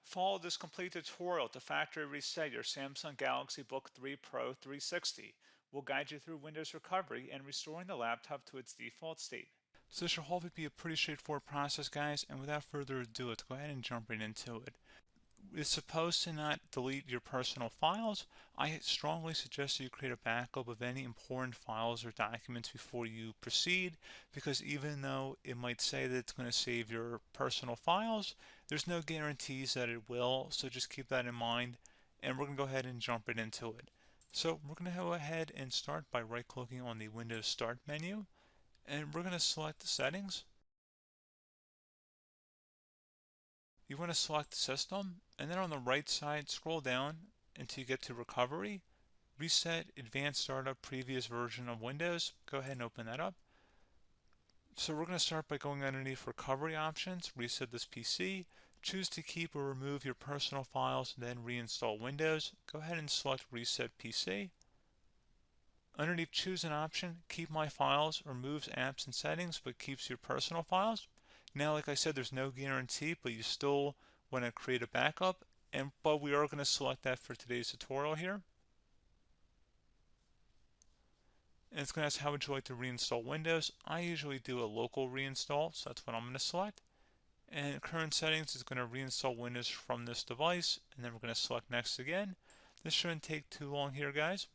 Follow this complete tutorial to factory reset your Samsung Galaxy Book3 Pro 360. We'll guide you through Windows recovery and restoring the laptop to its default state. So this should hopefully be a pretty straightforward process, guys, and without further ado, let's go ahead and jump right into it. It's supposed to not delete your personal files. I strongly suggest that you create a backup of any important files or documents before you proceed, because even though it might say that it's going to save your personal files, there's no guarantees that it will, so just keep that in mind, and we're going to go ahead and jump right into it. So we're going to go ahead and start by right-clicking on the Windows Start menu, and we're going to select Settings. You want to select System, and then on the right side, scroll down until you get to Recovery. Reset Advanced Startup Previous Version of Windows. Go ahead and open that up. So we're going to start by going underneath Recovery Options, reset this PC. Choose to keep or remove your personal files, then reinstall Windows. Go ahead and select Reset PC. Underneath Choose an option, Keep My Files removes apps and settings but keeps your personal files. Now, like I said, there's no guarantee, but you still want to create a backup, but we are going to select that for today's tutorial here. And it's going to ask how would you like to reinstall Windows. I usually do a local reinstall, so that's what I'm going to select. And current settings is going to reinstall Windows from this device, and then we're going to select next again. This shouldn't take too long here, guys.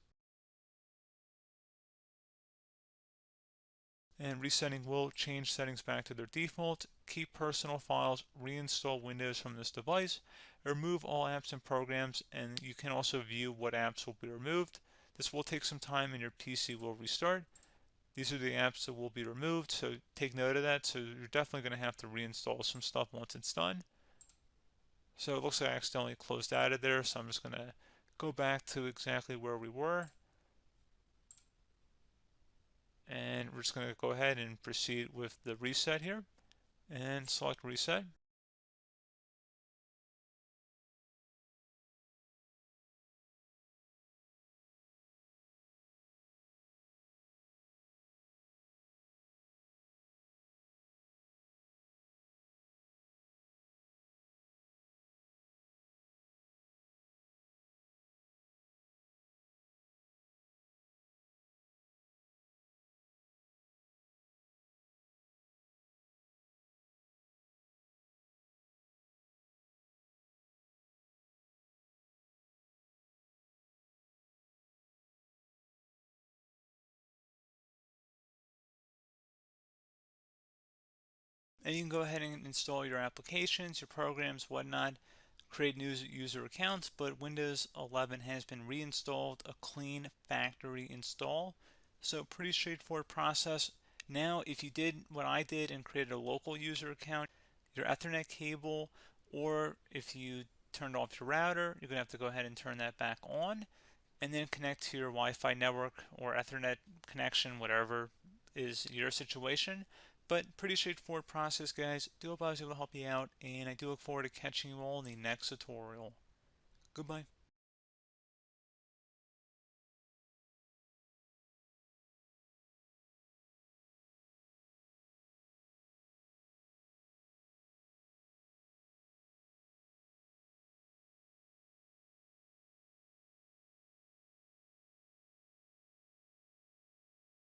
And resetting will change settings back to their default, keep personal files, reinstall Windows from this device, remove all apps and programs, and you can also view what apps will be removed. This will take some time and your PC will restart. These are the apps that will be removed, so take note of that. So you're definitely going to have to reinstall some stuff once it's done. So it looks like I accidentally closed out of there, so I'm just going to go back to exactly where we were. And we're just going to go ahead and proceed with the reset here and select reset. And you can go ahead and install your applications, your programs, whatnot, create new user accounts, but Windows 11 has been reinstalled, a clean factory install. So pretty straightforward process. Now, if you did what I did and created a local user account, your Ethernet cable, or if you turned off your router, you're going to have to go ahead and turn that back on, and then connect to your Wi-Fi network or Ethernet connection, whatever is your situation. But pretty straightforward process, guys. Do hope I was able to help you out, and I do look forward to catching you all in the next tutorial. Goodbye.